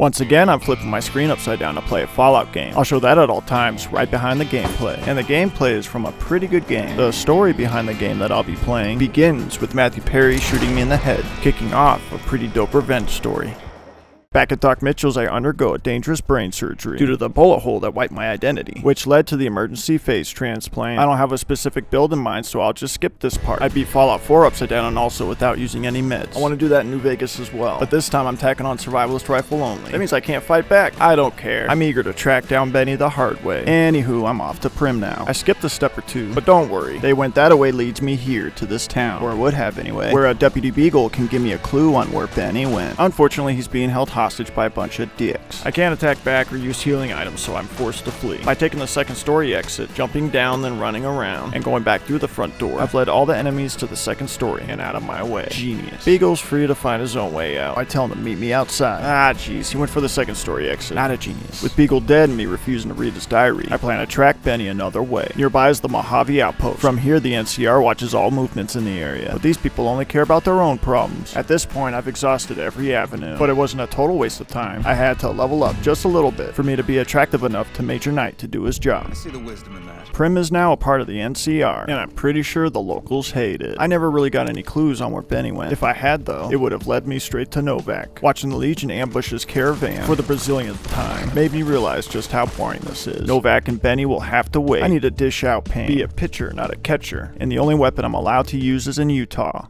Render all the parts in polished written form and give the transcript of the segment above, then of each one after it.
Once again, I'm flipping my screen upside down to play a Fallout game. I'll show that at all times, right behind the gameplay. And the gameplay is from a pretty good game. The story behind the game that I'll be playing begins with Matthew Perry shooting me in the head, kicking off a pretty dope revenge story. Back at Doc Mitchell's, I undergo a dangerous brain surgery due to the bullet hole that wiped my identity, which led to the emergency phase transplant. I don't have a specific build in mind, so I'll just skip this part. I beat Fallout 4 upside down and also without using any meds. I want to do that in New Vegas as well, but this time I'm tacking on Survivalist rifle only. That means I can't fight back. I don't care. I'm eager to track down Benny the hard way. Anywho, I'm off to Prim now. I skipped a step or two, but don't worry. They went that away leads me here to this town, or would have anyway, where a Deputy Beagle can give me a clue on where Benny went. Unfortunately, he's being held hostage by a bunch of dicks. I can't attack back or use healing items, so I'm forced to flee. By taking the second story exit, jumping down, then running around, and going back through the front door, I've led all the enemies to the second story and out of my way. Genius. Beagle's free to find his own way out. I tell him to meet me outside. Ah, jeez, he went for the second story exit. Not a genius. With Beagle dead and me refusing to read his diary, I plan to track Benny another way. Nearby is the Mojave outpost. From here, the NCR watches all movements in the area, but these people only care about their own problems. At this point, I've exhausted every avenue, but it wasn't a total waste of time. I had to level up just a little bit for me to be attractive enough to Major Knight to do his job. I see the wisdom in that. Prim is now a part of the NCR, and I'm pretty sure the locals hate it. I never really got any clues on where Benny went. If I had, though, it would have led me straight to Novak. Watching the Legion ambush his caravan for the Brazilianth time made me realize just how boring this is. Novak and Benny will have to wait. I need to dish out pain. Be a pitcher, not a catcher, and the only weapon I'm allowed to use is in Utah.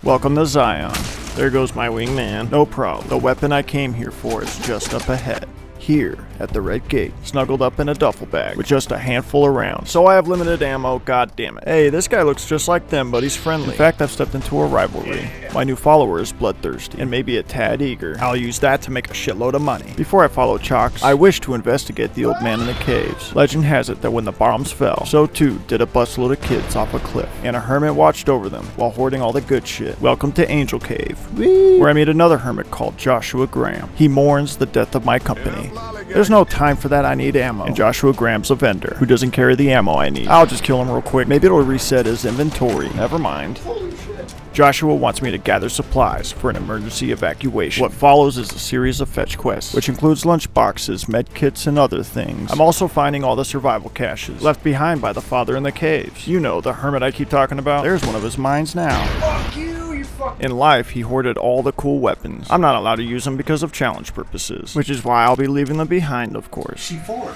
Welcome to Zion. There goes my wingman. No problem. The weapon I came here for is just up ahead. Here, at the Red Gate, snuggled up in a duffel bag with just a handful of rounds. So I have limited ammo, god damn it. Hey, this guy looks just like them, but he's friendly. In fact, I've stepped into a rivalry. My new follower is bloodthirsty, and maybe a tad eager. I'll use that to make a shitload of money. Before I follow Chalks, I wish to investigate the old man in the caves. Legend has it that when the bombs fell, so too did a busload of kids off a cliff, and a hermit watched over them while hoarding all the good shit. Welcome to Angel Cave, where I meet another hermit called Joshua Graham. He mourns the death of my company. There's no time for that, I need ammo. And Joshua Graham's a vendor who doesn't carry the ammo I need. I'll just kill him real quick. Maybe it'll reset his inventory. Never mind. Joshua wants me to gather supplies for an emergency evacuation. What follows is a series of fetch quests, which includes lunch boxes, med kits, and other things. I'm also finding all the survival caches left behind by the father in the caves. You know, the hermit I keep talking about. There's one of his mines now. Fuck you, you fuck. In life, he hoarded all the cool weapons. I'm not allowed to use them because of challenge purposes, which is why I'll be leaving them behind, of course. C4.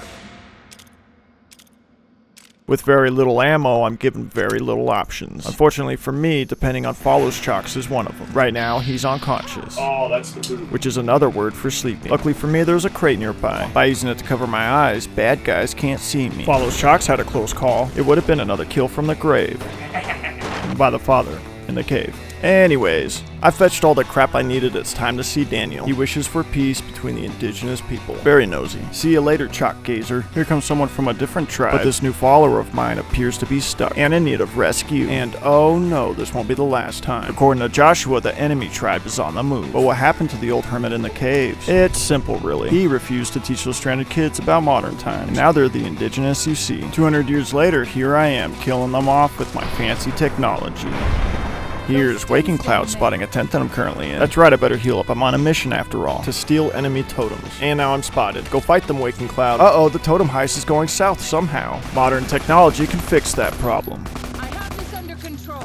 With very little ammo, I'm given very little options. Unfortunately for me, depending on follows, Chalks is one of them. Right now, he's unconscious. Oh, that's the boot. Which is another word for sleeping. Luckily for me, there's a crate nearby. By using it to cover my eyes, bad guys can't see me. Follows Chalks had a close call. It would have been another kill from the grave. By the father in the cave. Anyways, I fetched all the crap I needed. It's time to see Daniel. He wishes for peace between the indigenous people. Very nosy. See you later, Chalk Gazer. Here comes someone from a different tribe. But this new follower of mine appears to be stuck and in need of rescue. And oh no, this won't be the last time. According to Joshua, the enemy tribe is on the move. But what happened to the old hermit in the caves? It's simple, really. He refused to teach those stranded kids about modern times. And now they're the indigenous you see. 200 years later, here I am, killing them off with my fancy technology. Here's Waking Cloud spotting a tent that I'm currently in. That's right, I better heal up. I'm on a mission after all, to steal enemy totems. And now I'm spotted. Go fight them, Waking Cloud. Uh-oh, the totem heist is going south somehow. Modern technology can fix that problem. I have this under control.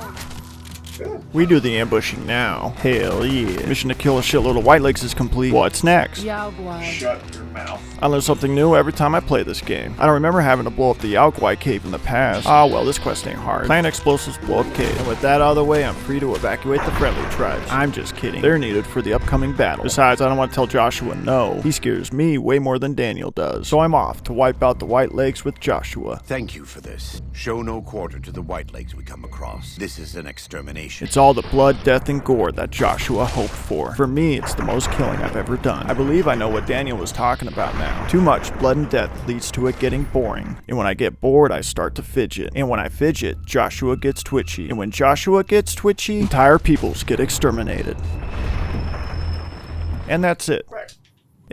We do the ambushing now. Hell yeah. Mission to kill a shitload of whitelegs is complete. What's next? Yaogwai. Shut your mouth. I learn something new every time I play this game. I don't remember having to blow up the Yaogwai cave in the past. Ah well, this quest ain't hard. Plant explosives, blow up cave. And with that out of the way, I'm free to evacuate the friendly tribes. I'm just kidding. They're needed for the upcoming battle. Besides, I don't want to tell Joshua no. He scares me way more than Daniel does. So I'm off to wipe out the whitelegs with Joshua. Thank you for this. Show no quarter to the whitelegs we come across. This is an extermination. It's all the blood, death, and gore that Joshua hoped for. For me, it's the most killing I've ever done. I believe I know what Daniel was talking about now. Too much blood and death leads to it getting boring. And when I get bored, I start to fidget. And when I fidget, Joshua gets twitchy. And when Joshua gets twitchy, entire peoples get exterminated. And that's it.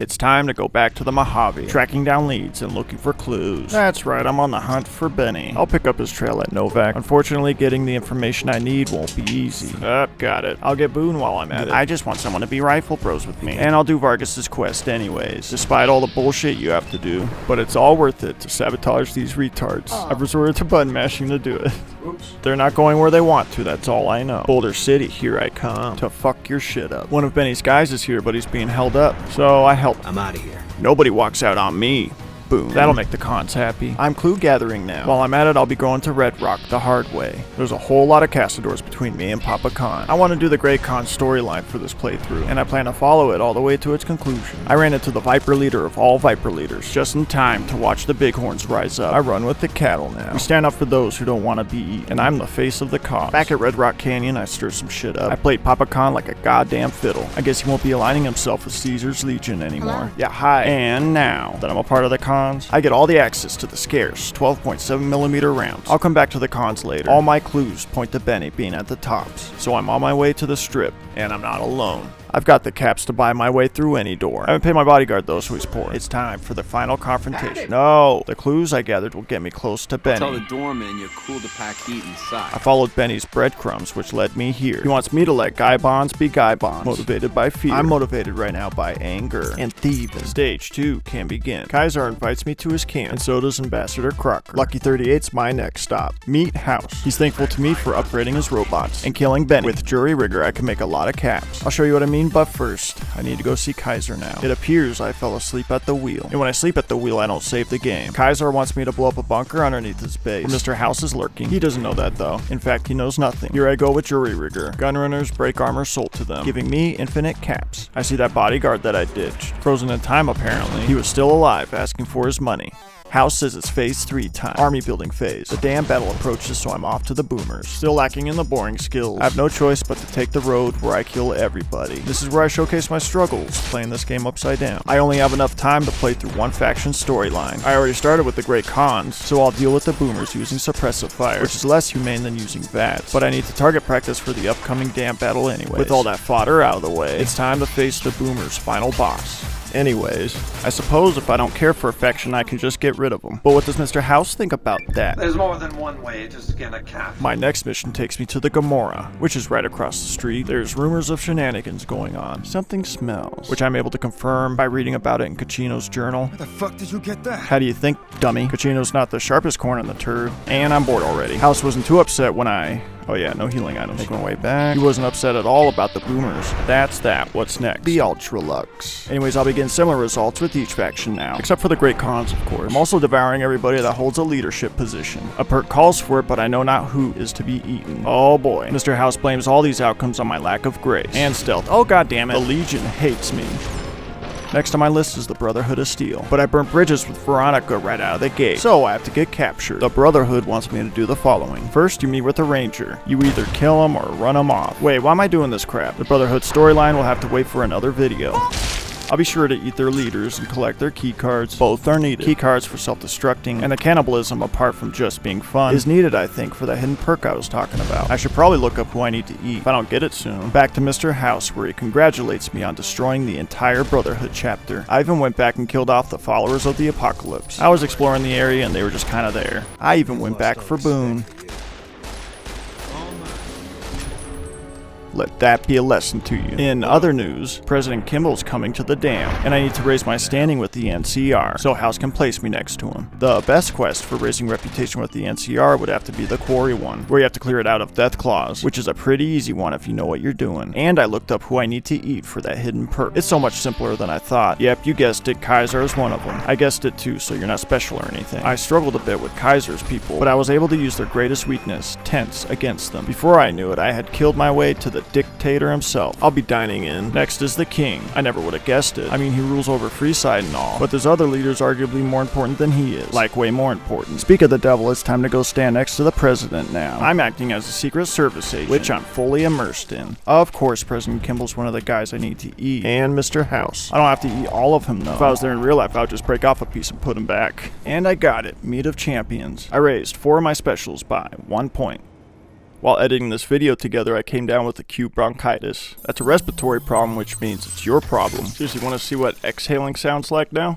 It's time to go back to the Mojave, tracking down leads and looking for clues. That's right, I'm on the hunt for Benny. I'll pick up his trail at Novak. Unfortunately, getting the information I need won't be easy. Got it. I'll get Boone while I'm at it. I just want someone to be rifle bros with me. And I'll do Vargas's quest anyways, despite all the bullshit you have to do. But it's all worth it to sabotage these retards. I've resorted to button mashing to do it. Oops. They're not going where they want to, that's all I know. Boulder City, here I come to fuck your shit up. One of Benny's guys is here, but he's being held up, so I help. I'm out of here. Nobody walks out on me. Boom. That'll make the cons happy. I'm clue gathering now. While I'm at it, I'll be going to Red Rock the hard way. There's a whole lot of castadors between me and Papa Khan. I want to do the Great Khan storyline for this playthrough, and I plan to follow it all the way to its conclusion. I ran into the Viper leader of all Viper leaders, just in time to watch the bighorns rise up. I run with the cattle now. We stand up for those who don't want to be eaten, and I'm the face of the cause. Back at Red Rock Canyon, I stir some shit up. I played Papa Khan like a goddamn fiddle. I guess he won't be aligning himself with Caesar's Legion anymore. Hello? Yeah, hi. And now that I'm a part of the cons, I get all the access to the scarce 12.7mm rounds. I'll come back to the cons later. All my clues point to Benny being at the tops, so I'm on my way to the strip, and I'm not alone. I've got the caps to buy my way through any door. I haven't paid my bodyguard though, so he's poor. It's time for the final confrontation. No, the clues I gathered will get me close to Benny. Tell the doorman you're cool to pack heat inside. I followed Benny's breadcrumbs, which led me here. He wants me to let guy bonds be guy bonds, motivated by fear. I'm motivated right now by anger and thieving. Stage 2 can begin. Kaiser invites me to his camp, and so does Ambassador Crocker. Lucky 38's my next stop. Meet House. He's thankful to me for upgrading his robots and killing Benny. With jury rigor, I can make a lot of caps. I'll show you what I mean, but first, I need to go see Kaiser now. It appears I fell asleep at the wheel, and when I sleep at the wheel, I don't save the game. Kaiser wants me to blow up a bunker underneath his base. Mr. House is lurking. He doesn't know that though. In fact, he knows nothing. Here I go with jury rigor. Gunrunners break armor sold to them, giving me infinite caps. I see that bodyguard that I ditched. Frozen in time apparently. He was still alive, asking for his money. House says it's phase 3 time. Army building phase. The damn battle approaches, so I'm off to the boomers. Still lacking in the boring skills. I have no choice but to take the road where I kill everybody. This is where I showcase my struggles, playing this game upside down. I only have enough time to play through one faction storyline. I already started with the Great Khans, so I'll deal with the boomers using suppressive fire, which is less humane than using VATS. But I need to target practice for the upcoming damn battle anyway. With all that fodder out of the way, it's time to face the boomers' final boss. Anyways, I suppose if I don't care for a faction, I can just get rid of them. But what does Mr. House think about that? There's more than one way to skin a cat. My next mission takes me to the Gomorrah, which is right across the street. There's rumors of shenanigans going on. Something smells, which I'm able to confirm by reading about it in Kachino's journal. Where the fuck did you get that? How do you think, dummy? Kachino's not the sharpest corner in the turd, and I'm bored already. House wasn't too upset when Oh yeah, no healing items. Make my way back. He wasn't upset at all about the boomers. That's that. What's next? The Ultra Lux. Anyways, I'll begin similar results with each faction now. Except for the Great Khans, of course. I'm also devouring everybody that holds a leadership position. A perk calls for it, but I know not who is to be eaten. Oh boy. Mr. House blames all these outcomes on my lack of grace. And stealth. Oh god damn it. The Legion hates me. Next on my list is the Brotherhood of Steel, but I burnt bridges with Veronica right out of the gate, so I have to get captured. The Brotherhood wants me to do the following. First, you meet with a ranger. You either kill him or run him off. Wait, why am I doing this crap? The Brotherhood storyline will have to wait for another video. I'll be sure to eat their leaders and collect their key cards. Both are needed. Key cards for self-destructing, and the cannibalism, apart from just being fun, is needed, I think, for that hidden perk I was talking about. I should probably look up who I need to eat if I don't get it soon. Back to Mr. House, where he congratulates me on destroying the entire Brotherhood chapter. I even went back and killed off the followers of the apocalypse. I was exploring the area and they were just kind of there. I even went back for Boone. Let that be a lesson to you. In other news, President Kimball's coming to the dam, and I need to raise my standing with the NCR, so House can place me next to him. The best quest for raising reputation with the NCR would have to be the Quarry one, where you have to clear it out of Death Claws, which is a pretty easy one if you know what you're doing. And I looked up who I need to eat for that hidden perk. It's so much simpler than I thought. Yep, you guessed it, Kaiser is one of them. I guessed it too, so you're not special or anything. I struggled a bit with Kaiser's people, but I was able to use their greatest weakness, tense, against them. Before I knew it, I had killed my way to the dictator himself. I'll be dining in. Next is the king. I never would have guessed it. I mean, he rules over Freeside and all, but there's other leaders arguably more important than he is. Like, way more important. Speak of the devil, it's time to go stand next to the president now. I'm acting as a Secret Service agent, which I'm fully immersed in. Of course, President Kimball's one of the guys I need to eat. And Mr. House. I don't have to eat all of him, though. If I was there in real life, I would just break off a piece and put him back. And I got it. Meat of Champions. I raised 4 of my specials by 1 point. While editing this video together, I came down with acute bronchitis. That's a respiratory problem, which means it's your problem. Seriously, want to see what exhaling sounds like now?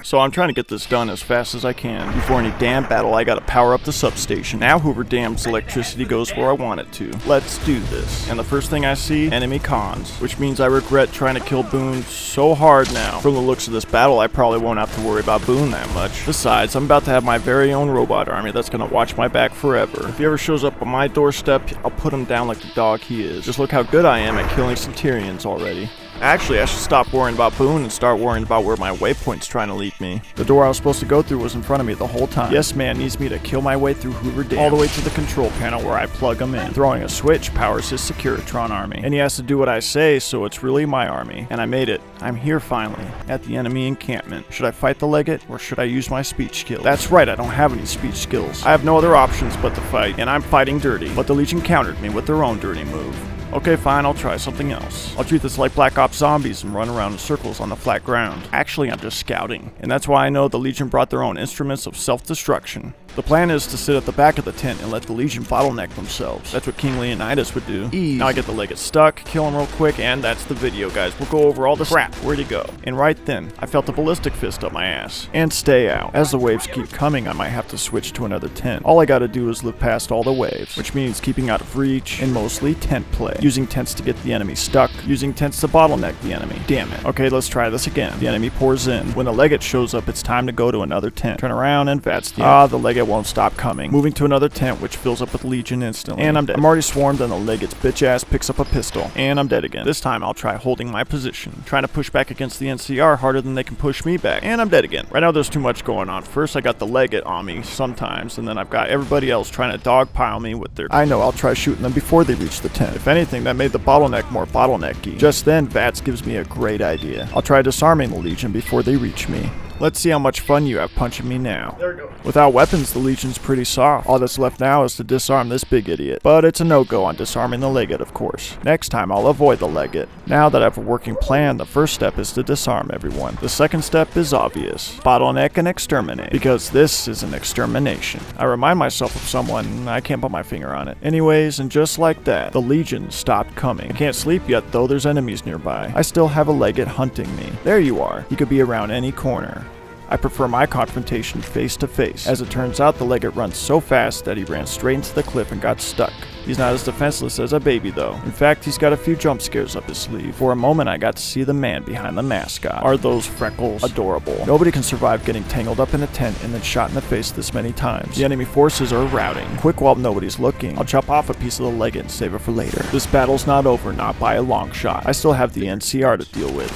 So I'm trying to get this done as fast as I can. Before any damn battle, I gotta power up the substation. Now Hoover Dam's electricity goes where I want it to. Let's do this. And the first thing I see, enemy cons. Which means I regret trying to kill Boone so hard now. From the looks of this battle, I probably won't have to worry about Boone that much. Besides, I'm about to have my very own robot army that's gonna watch my back forever. If he ever shows up on my doorstep, I'll put him down like the dog he is. Just look how good I am at killing Centurions already. Actually, I should stop worrying about Boone and start worrying about where my waypoint's trying to lead me. The door I was supposed to go through was in front of me the whole time. Yes Man needs me to kill my way through Hoover Dam, all the way to the control panel where I plug him in. Throwing a switch powers his Securitron army. And he has to do what I say, so it's really my army. And I made it. I'm here finally, at the enemy encampment. Should I fight the Legate, or should I use my speech skills? That's right, I don't have any speech skills. I have no other options but to fight, and I'm fighting dirty. But the Legion countered me with their own dirty move. Okay, fine, I'll try something else. I'll treat this like Black Ops Zombies and run around in circles on the flat ground. Actually, I'm just scouting. And that's why I know the Legion brought their own instruments of self-destruction. The plan is to sit at the back of the tent and let the Legion bottleneck themselves. That's what King Leonidas would do. Now I get the Legate stuck, kill him real quick, and that's the video, guys. We'll go over all the crap. Where'd he go? And right then, I felt a ballistic fist up my ass. And stay out. As the waves keep coming, I might have to switch to another tent. All I gotta do is live past all the waves, which means keeping out of reach and mostly tent play. Using tents to get the enemy stuck, using tents to bottleneck the enemy. Damn it. Okay, let's try this again. The enemy pours in. When the Legate shows up, it's time to go to another tent. Turn around and that's the the Legate won't stop coming. Moving to another tent, which fills up with Legion instantly. And I'm dead. I'm already swarmed, and the Legate's bitch ass picks up a pistol. And I'm dead again. This time, I'll try holding my position. Trying to push back against the NCR harder than they can push me back. And I'm dead again. Right now, there's too much going on. First, I got the Legate on me sometimes, and then I've got everybody else trying to dogpile me with their... I know, I'll try shooting them before they reach the tent. If anything, that made the bottleneck more bottlenecky. Just then, Vats gives me a great idea. I'll try disarming the Legion before they reach me. Let's see how much fun you have punching me now. There we go. Without weapons, the Legion's pretty soft. All that's left now is to disarm this big idiot. But it's a no-go on disarming the Legate, of course. Next time, I'll avoid the Legate. Now that I have a working plan, the first step is to disarm everyone. The second step is obvious. Bottleneck and exterminate. Because this is an extermination. I remind myself of someone, I can't put my finger on it. Anyways, and just like that, the Legion stopped coming. I can't sleep yet, though there's enemies nearby. I still have a Legate hunting me. There you are. He could be around any corner. I prefer my confrontation face to face. As it turns out, the Legate runs so fast that he ran straight into the cliff and got stuck. He's not as defenseless as a baby though. In fact, he's got a few jump scares up his sleeve. For a moment, I got to see the man behind the mascot. Are those freckles adorable? Nobody can survive getting tangled up in a tent and then shot in the face this many times. The enemy forces are routing. Quick while nobody's looking. I'll chop off a piece of the Legate and save it for later. This battle's not over, not by a long shot. I still have the NCR to deal with.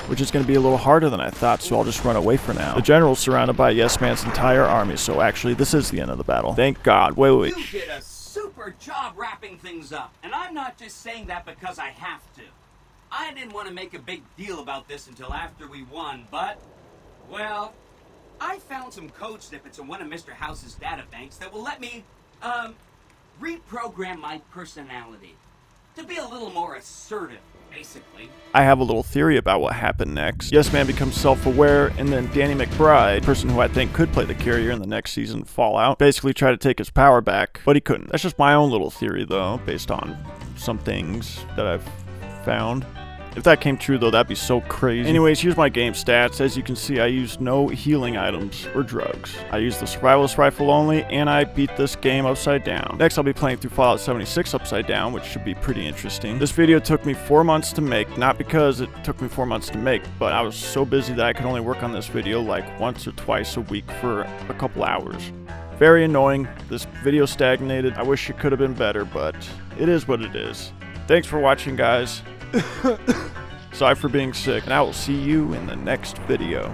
Which is going to be a little harder than I thought, so I'll just run away for now. The general's surrounded by Yes Man's entire army, so actually this is the end of the battle. Thank God. Wait. You did a super job wrapping things up, and I'm not just saying that because I have to. I didn't want to make a big deal about this until after we won, but, well, I found some code snippets in one of Mr. House's databanks that will let me, reprogram my personality to be a little more assertive. Basically. I have a little theory about what happened next. Yes Man becomes self-aware, and then Danny McBride, person who I think could play the carrier in the next season Fallout, basically tried to take his power back, but he couldn't. That's just my own little theory though, based on some things that I've found. If that came true though, that'd be so crazy. Anyways, here's my game stats. As you can see, I used no healing items or drugs. I used the Survivalist rifle only, and I beat this game upside down. Next, I'll be playing through Fallout 76 upside down, which should be pretty interesting. This video took me 4 months to make, not because it took me 4 months to make, but I was so busy that I could only work on this video like once or twice a week for a couple hours. Very annoying. This video stagnated. I wish it could have been better, but it is what it is. Thanks for watching, guys. Sorry for being sick, and I will see you in the next video.